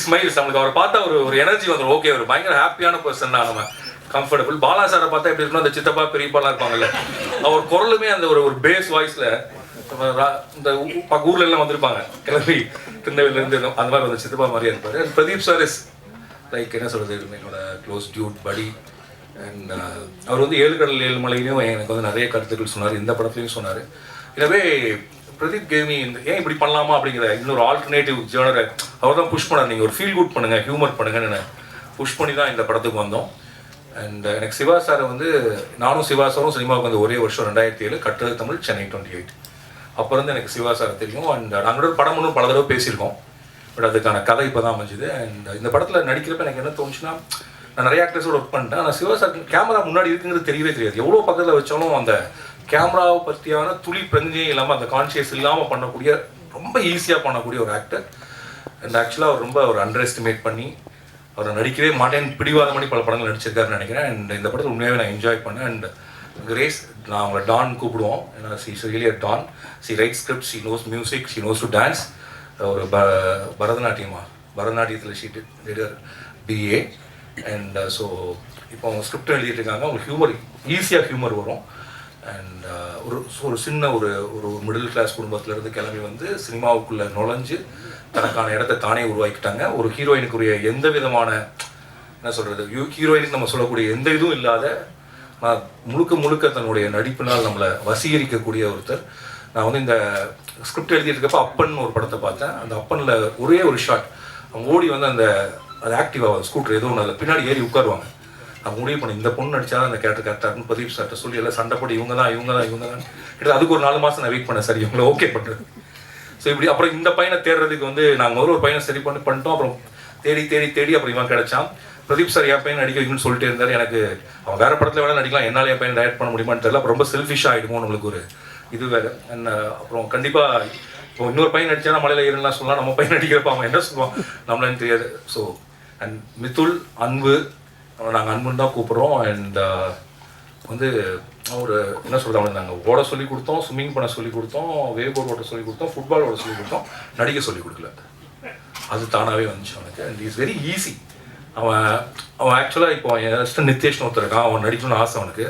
Smiles நம்மளுக்கு அவரை பார்த்தா ஒரு எனர்ஜி வந்துடும். ஓகே, ஒரு பயங்கர ஹாப்பியான பர்சன் தான். நம்ம கம்ஃபர்டபுள். பாலா சாரை பார்த்தா எப்படி இருக்கணும், அந்த சித்தப்பா பெரியப்பாலாம் இருப்பாங்கல்ல, அவர் குரலுமே அந்த ஒரு பேஸ் வாய்ஸில் இந்த ஊர்ல எல்லாம் வந்திருப்பாங்க கிளம்பி திருநெல்வேலியிலேருந்து, அந்த மாதிரி வந்து சித்தப்பா மாதிரியே இருப்பார். பிரதீப் சார் இஸ் லைக் என்ன சொல்கிறது, என்னோட க்ளோஸ் டியூட் படி. அண்ட் அவர் வந்து 7 கடல் 7 மலையிலையும் எனக்கு வந்து நிறைய கருத்துக்கள் சொன்னார், இந்த படத்துலையும் சொன்னார். எனவே பிரதீப் கேமி இந்த ஏன் இப்படி பண்ணலாமா அப்படிங்கிற இன்னொரு ஆல்டர்னேட்டிவ் ஜேர்னரை அவர் தான் புஷ் பண்ணார். நீங்கள் ஒரு ஃபீல் குட் பண்ணுங்கள், ஹியூமர் பண்ணுங்கன்னு புஷ் பண்ணி தான் இந்த படத்துக்கு வந்தோம். அண்ட் எனக்கு சிவா சாரை வந்து நானும் சிவா சாரும் சினிமாவுக்கு வந்து ஒரே வருஷம் 2007 கட்டுறது தமிழ் சென்னை 28. அப்போ இருந்து எனக்கு சிவா சாரை தெரியும். அண்ட் நாங்களோட படம் ஒன்றும் பல தடவை பேசியிருக்கோம். பட் அதுக்கான கதை இப்போ தான் அமைஞ்சுது. அண்ட் இந்த படத்தில் நடிக்கிறப்ப எனக்கு என்ன தோணுச்சுன்னா, நான் நிறைய ஆக்டர்ஸோட ஒர்க் பண்ணிட்டேன். ஆனால் சிவா சார் கேமரா முன்னாடி இருக்குங்கிறது தெரியவே தெரியாது. எவ்வளோ பக்கத்தில் வச்சாலும் அந்த கேமராவை பற்றியான துளி பிரஞ்சையும் இல்லாமல் அந்த கான்ஷியஸ் இல்லாமல் பண்ணக்கூடிய ரொம்ப ஈஸியாக பண்ணக்கூடிய ஒரு ஆக்டர். அண்ட் ஆக்சுவலாக அவர் ரொம்ப ஒரு அண்டர் எஸ்டிமேட் பண்ணி அவரை நடிக்கவே மாட்டேன்னு பிடிவாத பண்ணி பல படங்கள் நடிச்சிருக்காருன்னு நினைக்கிறேன். அண்ட் இந்த படத்தில் உண்மையாகவே நான் என்ஜாய் பண்ணேன். அண்ட் கிரேஸ், நான் அவங்களை டான் கூப்பிடுவோம். ஏன்னா she really a don. She write script, she knows music, she knows to dance. ஒரு பரதநாட்டியத்தில் ஷீட்டு லீடர் BA. அண்ட் ஸோ இப்போ அவங்க ஸ்கிரிப்ட் எழுதிட்டு இருக்காங்க. அவங்களுக்கு ஹியூமர் ஈஸியாக ஹியூமர் வரும். அண்ட் ஒரு சின்ன ஒரு மிடில் கிளாஸ் குடும்பத்திலேருந்து கிளம்பி வந்து சினிமாவுக்குள்ளே நுழைஞ்சு தனக்கான இடத்த தானே உருவாக்கிட்டாங்க. ஒரு ஹீரோயினுக்குரிய எந்த விதமான என்ன சொல்கிறது, ஹீரோயினுக்கு நம்ம சொல்லக்கூடிய எந்த இதுவும் இல்லாத, முழுக்க தன்னுடைய நடிப்பினால் நம்மளை வசீகரிக்கக்கூடிய ஒருத்தர். நான் வந்து இந்த ஸ்கிரிப்ட் எழுதிட்டு இருக்கப்போ அப்பன் ஒரு படத்தை பார்த்தேன். அந்த அப்பனில் ஒரே ஒரு ஷாட் அவங்க ஓடி வந்து அது ஆக்டிவாக ஸ்கூட்டர் ஏதோ ஒன்று அதில் பின்னாடி ஏறி உட்காருவாங்க. நான் முடிவு பண்ணி இந்த பொண்ணு நடிச்சா அந்த கேரக்டர் கரெக்டாக பிரதீப் சார்ட்ட சொல்லி எல்லாம் சண்டை போட்டு இவங்க தான் கிட்ட அதுக்கு ஒரு 4 மாதம் நான் வெயிட் பண்ணேன். சரி இவங்களை ஓகே பண்ணுறது. ஸோ இப்படி அப்புறம் இந்த பையனை தேடுறதுக்கு வந்து நாங்கள் முதல்ல ஒரு பையனை சரி பண்ணிட்டோம். அப்புறம் தேடி அப்புறம் இவன் கிடைச்சான். பிரதீப் சார் என் பையன் நடிக்க வைக்கணும்னு சொல்லிட்டு இருந்தார். எனக்கு அவன் வேறு படத்தில் வேணால் நடிக்கலாம், என்னால் என் பையன் டைரக்ட் பண்ண முடியுமான்னு தெரியல. அப்புறம் ரொம்ப செல்ஃபிஷாக ஆகிடுமோ நம்மளுக்கு ஒரு இது வேறு. அண்ட் அப்புறம் கண்டிப்பாக இப்போ இன்னொரு பையன் நடித்தா மலையில் ஏறலாம் சொல்லலாம், நம்ம பையன் நடிக்கிறப்ப அவன் என்ன சொல்லுவான் நம்மளுன்னு தெரியாது. ஸோ அண்ட் மித்துல், அன்பு, நாங்கள் அன்புன்னு தான் கூப்பிட்றோம். அண்ட் வந்து ஒரு என்ன சொல்கிறது, அவனுக்கு நாங்கள் ஓட சொல்லி கொடுத்தோம், ஸ்விம்மிங் பண்ண சொல்லி கொடுத்தோம், வேவ் போர்ட் ஓட்ட சொல்லி கொடுத்தோம், ஃபுட்பால் ஓட சொல்லி கொடுத்தோம், நடிக்க சொல்லி கொடுக்கல. அது தானாகவே வந்துச்சு அவனுக்கு. And is very easy. அவன் ஆக்சுவலாக இப்போ என் நித்தேஷ்னு ஒருத்தர் இருக்கான். அவன் நடிக்கணும்னு ஆசை அவனுக்கு.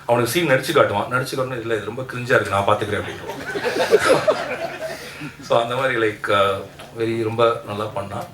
அவனுக்கு சீன் நடிச்சு காட்டணும் இல்லை இது ரொம்ப கிரிஞ்சாக இருக்குது, நான் பார்த்துக்கிறேன் அப்படின்ட்டு. ஸோ அந்த மாதிரி லைக் ரொம்ப நல்லா பண்ணான்.